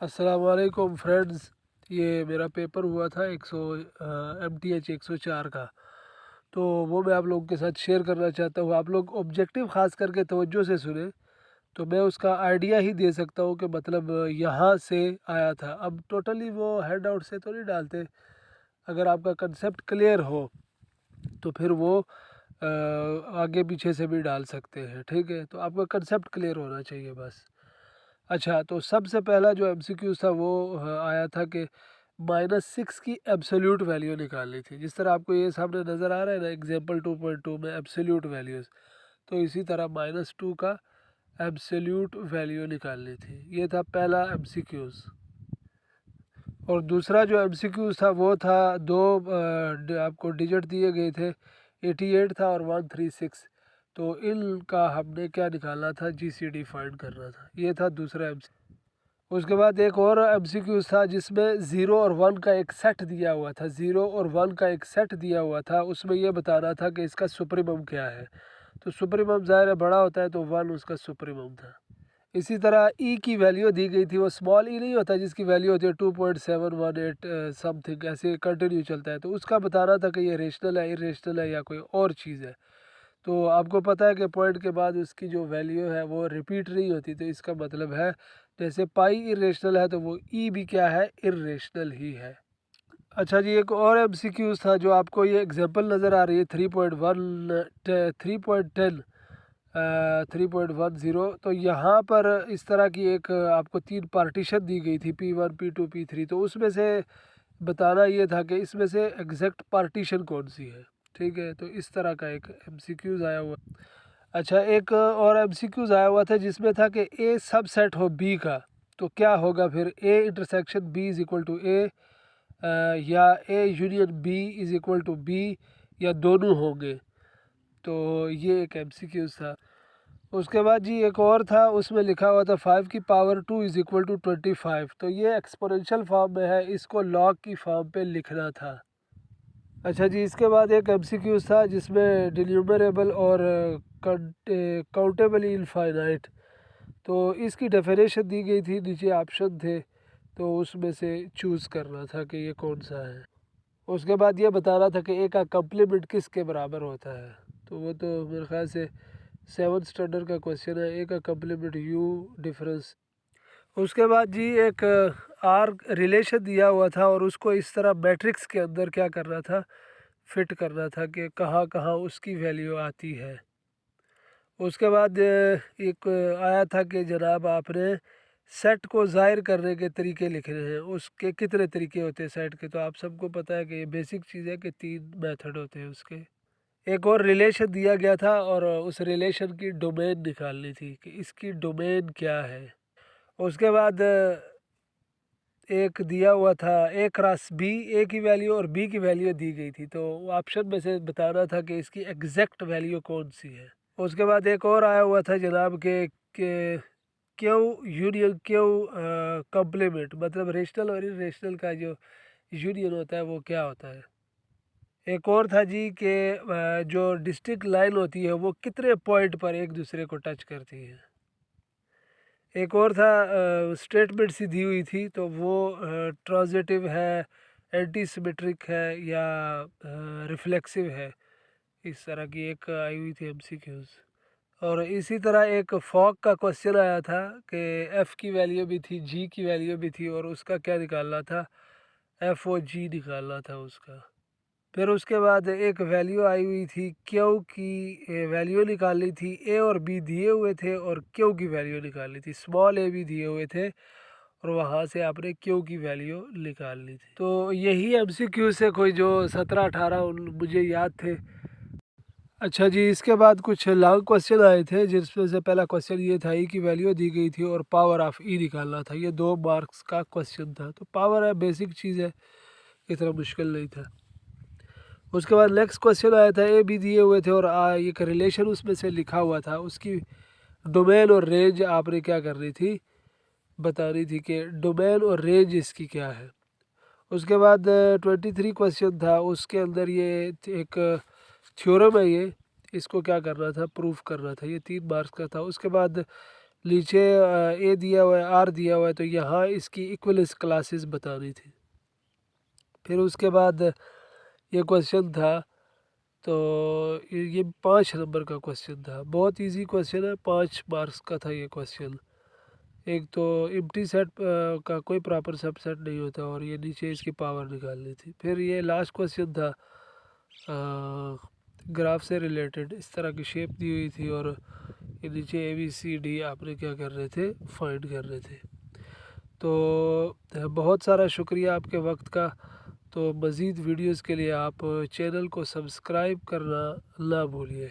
अस्सलाम वालेकुम फ्रेंड्स। ये मेरा पेपर हुआ था 100 MTH 104 का। तो वो मैं आप लोगों के साथ शेयर करना चाहता हूँ। आप लोग ऑब्जेक्टिव ख़ास करके तवज्जो से सुने तो मैं उसका आइडिया ही दे सकता हूँ कि मतलब यहाँ से आया था। अब टोटली वो हैंड आउट से तो नहीं डालते। अगर आपका कंसेप्ट क्लियर हो तो फिर वो आगे पीछे से भी डाल सकते हैं। ठीक है, तो आपका कंसेप्ट क्लियर होना चाहिए बस। अच्छा, तो सबसे पहला जो एमसीक्यूज था वो आया था कि -6 की एब्सोल्यूट वैल्यू निकालनी थी। जिस तरह आपको ये सामने नज़र आ रहा है ना एग्जाम्पल 2.2 में एब्सोल्यूट वैल्यूज़, तो इसी तरह -2 का एब्सोल्यूट वैल्यू निकालनी थी। ये था पहला एमसीक्यूज़। और दूसरा जो एमसीक्यूज़ था वो था आपको डिजिट दिए गए थे, 88 था और 136। तो इनका हमने क्या निकालना था, जीसीडी फाइंड करना था। ये था दूसरा एमसीक्यू। उसके बाद एक और एमसीक्यू था जिसमें 0 और 1 का एक सेट दिया हुआ था। 0 और 1 का एक सेट दिया हुआ था, उसमें यह बताना था कि इसका सुप्रीमम क्या है। तो सुप्रीमम ज़ाहिर है बड़ा होता है, तो 1 उसका सुप्रीमम था। इसी तरह ई की वैल्यू दी गई थी। वो स्मॉल ई नहीं होता जिसकी वैल्यू होती है 2.718 समथिंग, ऐसे कंटिन्यू चलता है। तो उसका बताना था कि ये रेशनल है, इरेशनल है या कोई और चीज़ है। तो आपको पता है कि पॉइंट के बाद उसकी जो वैल्यू है वो रिपीट नहीं होती। तो इसका मतलब है जैसे पाई इरेशनल है तो वो ई भी क्या है, इरेशनल ही है। अच्छा जी, एक और एमसीक्यूज था जो आपको ये एग्जांपल नज़र आ रही है 3.10। 3.10। तो यहाँ पर इस तरह की एक आपको 3 पार्टीशन दी गई थी, P1 P2 P3। तो उसमें से बताना ये था कि इसमें से एग्जैक्ट पार्टीशन कौन सी है। ठीक है, तो इस तरह का एक एमसीक्यूज आया हुआ। अच्छा, एक और एमसीक्यूज आया हुआ था जिसमें था कि ए सबसेट हो बी का, तो क्या होगा फिर। A intersection B is equal to A, या A union B is equal to B, या दोनों होंगे। तो ये एक एमसीक्यूज था। उसके बाद जी एक और था, उसमें लिखा हुआ था 5 की पावर 2 इज़ इक्वल टू 25। तो ये एक्सपोनेंशियल फॉर्म में है, इसको लॉग की फॉर्म पे लिखना था। अच्छा जी, इसके बाद एक एमसीक्यूज था जिसमें डिन्यूमरेबल और काउंटेबल इनफाइनाइट। तो इसकी डेफिनेशन दी गई थी, नीचे ऑप्शन थे, तो उसमें से चूज़ करना था कि ये कौन सा है। उसके बाद ये बताना था कि ए का कम्प्लीमेंट किसके बराबर होता है। तो वो तो मेरे ख्याल से 7th स्टैंडर्ड का क्वेश्चन है, ए का कम्प्लीमेंट यू डिफरेंस। उसके बाद जी एक आर रिलेशन दिया हुआ था और उसको इस तरह मैट्रिक्स के अंदर क्या करना था, फिट करना था कि कहाँ कहाँ उसकी वैल्यू आती है। उसके बाद एक आया था कि जनाब आपने सेट को ज़ाहिर करने के तरीके लिखने हैं। उसके कितने तरीके होते हैं सेट के, तो आप सबको पता है कि ये बेसिक चीज़ है कि 3 मेथड होते हैं उसके। एक और रिलेशन दिया गया था और उस रिलेशन की डोमेन निकालनी थी कि इसकी डोमेन क्या है। उसके बाद एक दिया हुआ था ए क्रॉस बी, ए की वैल्यू और बी की वैल्यू दी गई थी। तो ऑप्शन में से बताना था कि इसकी एग्जैक्ट वैल्यू कौन सी है। उसके बाद एक और आया हुआ था जनाब के क्यू यूनियन क्यू कम्प्लीमेंट, मतलब रेशनल और इरेशनल का जो यूनियन होता है वो क्या होता है। एक और था जी कि जो डिस्ट्रिक्ट लाइन होती है वो कितने पॉइंट पर एक दूसरे को टच करती है। एक और था स्टेटमेंट सी दी हुई थी, तो वो ट्रांजिटिव है, एंटी सिमेट्रिक है, या रिफ्लेक्सिव है। इस तरह की एक आई हुई थी एमसीक्यूज। और इसी तरह एक फॉग का क्वेश्चन आया था कि एफ़ की वैल्यू भी थी, जी की वैल्यू भी थी, और उसका क्या निकालना था, एफ़ ओ जी निकालना था उसका। फिर उसके बाद एक वैल्यू आई हुई थी, क्यू की वैल्यू निकालनी थी। ए और बी दिए हुए थे और क्यू की वैल्यू निकालनी थी। स्मॉल ए भी दिए हुए थे और वहाँ से आपने क्यू की वैल्यू निकालनी थी। तो यही एमसीक्यू से कोई जो 17-18 मुझे याद थे। अच्छा जी, इसके बाद कुछ लॉन्ग क्वेश्चन आए थे जिसमें से पहला क्वेश्चन ये था, ई की वैल्यू दी गई थी और पावर ऑफ ई निकालना था। ये 2 मार्क्स का क्वेश्चन था। तो पावर है, बेसिक चीज़ है, इतना मुश्किल नहीं था। उसके बाद नेक्स्ट क्वेश्चन आया था, ए बी दिए हुए थे और एक रिलेशन उसमें से लिखा हुआ था, उसकी डोमेन और रेंज आपने क्या करनी थी, बतानी थी कि डोमेन और रेंज इसकी क्या है। उसके बाद 23 क्वेश्चन था, उसके अंदर ये एक थ्योरम है, ये इसको क्या करना था, प्रूफ करना था। ये 3 मार्क्स का था। उसके बाद नीचे ए दिया हुआ है, आर दिया हुआ है, तो यहाँ इसकी इक्वलेंस क्लासेस बतानी थी। फिर उसके बाद ये क्वेश्चन था, तो ये 5 नंबर का क्वेश्चन था, बहुत इजी क्वेश्चन है, 5 मार्क्स का था ये क्वेश्चन। एक तो एम्प्टी सेट का कोई प्रॉपर सबसेट नहीं होता, और ये नीचे इसकी पावर निकालनी थी। फिर ये लास्ट क्वेश्चन था ग्राफ से रिलेटेड, इस तरह की शेप दी हुई थी, और ये नीचे ABCD आपने क्या कर रहे थे, फाइंड कर रहे थे। तो बहुत सारा शुक्रिया आपके वक्त का। तो मज़ीद वीडियोस के लिए आप चैनल को सब्सक्राइब करना ना भूलिए।